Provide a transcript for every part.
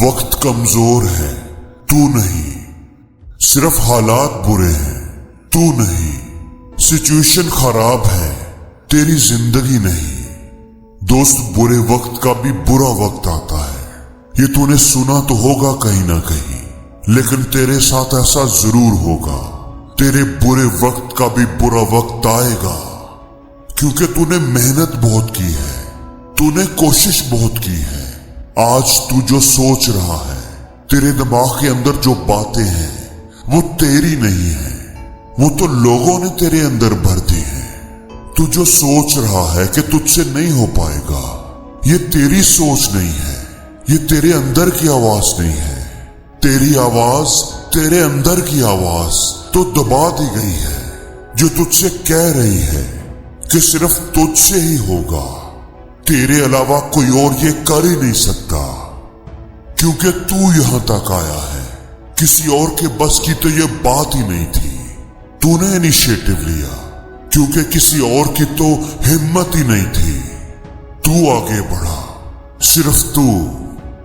वक्त कमजोर है, तू नहीं। सिर्फ हालात बुरे हैं, तू नहीं। सिचुएशन खराब है, तेरी जिंदगी नहीं। दोस्त, बुरे वक्त का भी बुरा वक्त आता है। ये तूने सुना तो होगा कहीं ना कहीं, लेकिन तेरे साथ ऐसा जरूर होगा। तेरे बुरे वक्त का भी बुरा वक्त आएगा, क्योंकि तूने मेहनत बहुत की है, तूने कोशिश बहुत की है। आज तू जो सोच रहा है, तेरे दिमाग के अंदर जो बातें हैं, वो तेरी नहीं है, वो तो लोगों ने तेरे अंदर भर दी है। तू जो सोच रहा है कि तुझसे नहीं हो पाएगा, ये तेरी सोच नहीं है, ये तेरे अंदर की आवाज नहीं है। तेरी आवाज, तेरे अंदर की आवाज तो दबा दी गई है, जो तुझसे कह रही है कि सिर्फ तुझसे ही होगा, तेरे अलावा कोई और ये कर ही नहीं सकता। क्योंकि तू यहां तक आया है, किसी और के बस की तो ये बात ही नहीं थी। तूने इनिशिएटिव लिया, क्योंकि किसी और की तो हिम्मत ही नहीं थी। तू आगे बढ़ा, सिर्फ तू,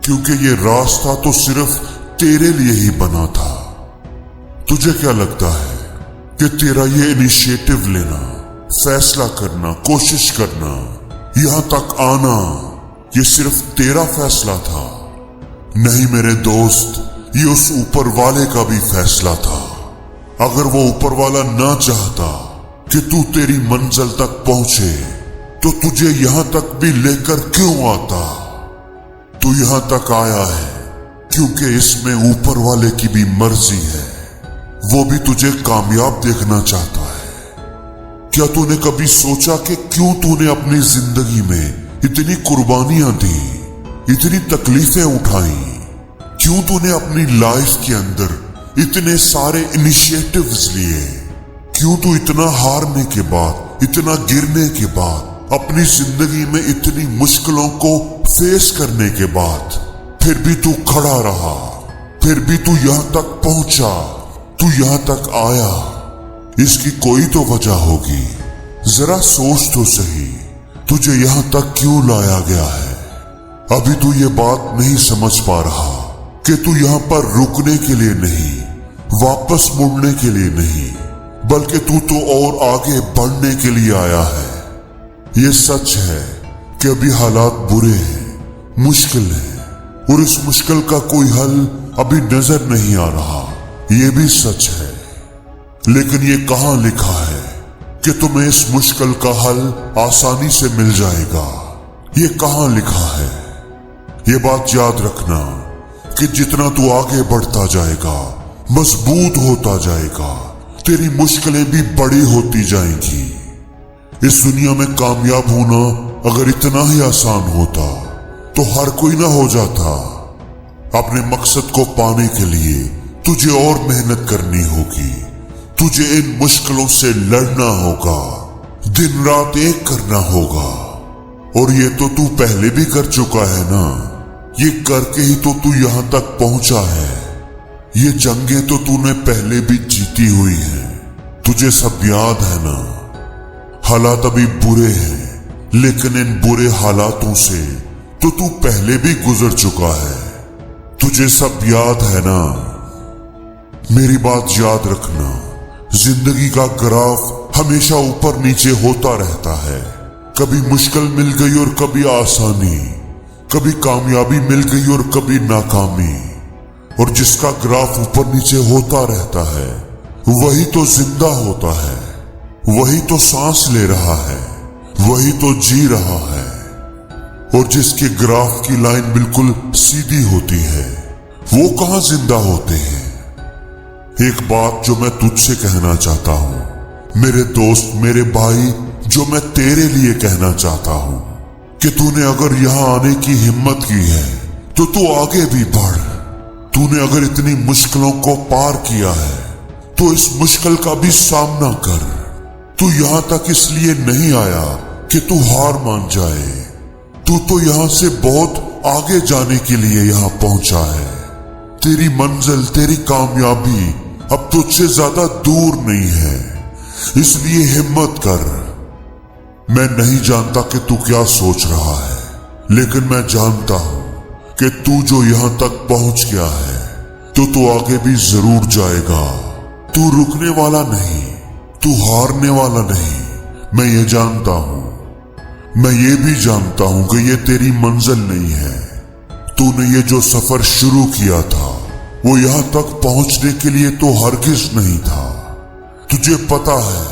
क्योंकि ये रास्ता तो सिर्फ तेरे लिए ही बना था। तुझे क्या लगता है कि तेरा ये इनिशिएटिव लेना, फैसला करना, कोशिश करना, यहां तक आना, ये सिर्फ तेरा फैसला था? नहीं मेरे दोस्त, ये उस ऊपर वाले का भी फैसला था। अगर वो ऊपर वाला ना चाहता कि तू तेरी मंजिल तक पहुंचे, तो तुझे यहां तक भी लेकर क्यों आता? तू यहां तक आया है क्योंकि इसमें ऊपर वाले की भी मर्जी है। वो भी तुझे कामयाब देखना चाहता है। क्या तूने कभी सोचा कि क्यों तूने अपनी जिंदगी में इतनी कुर्बानियां दी, इतनी तकलीफें उठाई? क्यों तूने अपनी लाइफ के अंदर इतने सारे इनिशिएटिव्स लिए? क्यों तू इतना हारने के बाद, इतना गिरने के बाद, अपनी जिंदगी में इतनी मुश्किलों को फेस करने के बाद फिर भी तू खड़ा रहा, फिर भी तू यहां तक पहुंचा, तू यहां तक आया? इसकी कोई तो वजह होगी। जरा सोच तो सही, तुझे यहां तक क्यों लाया गया है? अभी तू ये बात नहीं समझ पा रहा कि तू यहां पर रुकने के लिए नहीं, वापस मुड़ने के लिए नहीं, बल्कि तू तो और आगे बढ़ने के लिए आया है। ये सच है कि अभी हालात बुरे हैं, मुश्किल है, और इस मुश्किल का कोई हल अभी नजर नहीं आ रहा। ये भी सच है, लेकिन ये कहां लिखा है कि तुम्हें इस मुश्किल का हल आसानी से मिल जाएगा? ये कहां लिखा है? ये बात याद रखना कि जितना तू आगे बढ़ता जाएगा, मजबूत होता जाएगा, तेरी मुश्किलें भी बड़ी होती जाएंगी। इस दुनिया में कामयाब होना अगर इतना ही आसान होता तो हर कोई ना हो जाता। अपने मकसद को पाने के लिए तुझे और मेहनत करनी होगी, तुझे इन मुश्किलों से लड़ना होगा, दिन रात एक करना होगा। और ये तो तू पहले भी कर चुका है ना, ये करके ही तो तू यहां तक पहुंचा है। ये जंगें तो तूने पहले भी जीती हुई हैं, तुझे सब याद है ना। हालात अभी बुरे हैं, लेकिन इन बुरे हालातों से तो तू पहले भी गुजर चुका है, तुझे सब याद है ना। मेरी बात याद रखना, जिंदगी का ग्राफ हमेशा ऊपर नीचे होता रहता है। कभी मुश्किल मिल गई और कभी आसानी, कभी कामयाबी मिल गई और कभी नाकामी। और जिसका ग्राफ ऊपर नीचे होता रहता है, वही तो जिंदा होता है, वही तो सांस ले रहा है, वही तो जी रहा है। और जिसके ग्राफ की लाइन बिल्कुल सीधी होती है, वो कहां जिंदा होते हैं? एक बात जो मैं तुझसे कहना चाहता हूं मेरे दोस्त, मेरे भाई, जो मैं तेरे लिए कहना चाहता हूं कि तूने अगर यहां आने की हिम्मत की है तो तू आगे भी बढ़। तूने अगर इतनी मुश्किलों को पार किया है तो इस मुश्किल का भी सामना कर। तू यहां तक इसलिए नहीं आया कि तू हार मान जाए, तू तो यहां से बहुत आगे जाने के लिए यहां पहुंचा है। तेरी मंजिल, तेरी कामयाबी अब तुझसे ज्यादा दूर नहीं है, इसलिए हिम्मत कर। मैं नहीं जानता कि तू क्या सोच रहा है, लेकिन मैं जानता हूं کہ تو جو یہاں تک پہنچ گیا ہے تو آگے بھی ضرور جائے گا۔ تو رکنے والا نہیں، تو ہارنے والا نہیں، میں یہ جانتا ہوں۔ میں یہ بھی جانتا ہوں کہ یہ تیری منزل نہیں ہے۔ تو نے یہ جو سفر شروع کیا تھا وہ یہاں تک پہنچنے کے لیے تو ہرگز نہیں تھا۔ تجھے پتا ہے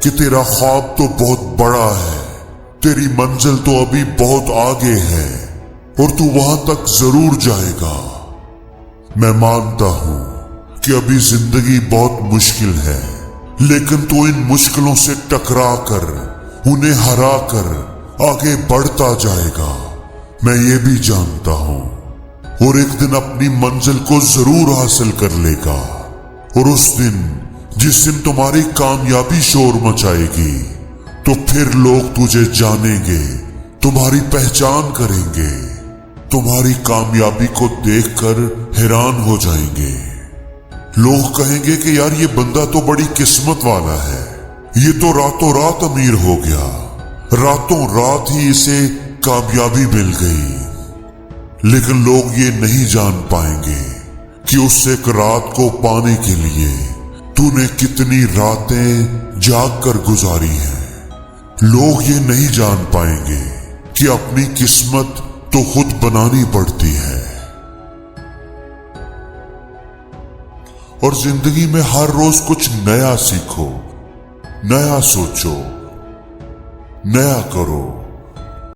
کہ تیرا خواب تو بہت بڑا ہے، تیری منزل تو ابھی بہت آگے ہے اور تو وہاں تک ضرور جائے گا۔ میں مانتا ہوں کہ ابھی زندگی بہت مشکل ہے، لیکن تو ان مشکلوں سے ٹکرا کر انہیں ہرا کر آگے بڑھتا جائے گا۔ میں یہ بھی جانتا ہوں اور ایک دن اپنی منزل کو ضرور حاصل کر لے گا، اور اس دن جس دن تمہاری کامیابی شور مچائے گی تو پھر لوگ تجھے جانیں گے، تمہاری پہچان کریں گے، تمہاری کامیابی کو دیکھ کر حیران ہو جائیں گے۔ لوگ کہیں گے کہ یار یہ بندہ تو بڑی قسمت والا ہے، یہ تو راتوں رات امیر ہو گیا، راتوں رات ہی اسے کامیابی مل گئی۔ لیکن لوگ یہ نہیں جان پائیں گے کہ اس ایک رات کو پانے کے لیے تو نے کتنی راتیں جاگ کر گزاری ہیں۔ لوگ یہ نہیں جان پائیں گے کہ اپنی قسمت تو خود بنانی پڑتی ہے۔ اور زندگی میں ہر روز کچھ نیا سیکھو، نیا سوچو، نیا کرو۔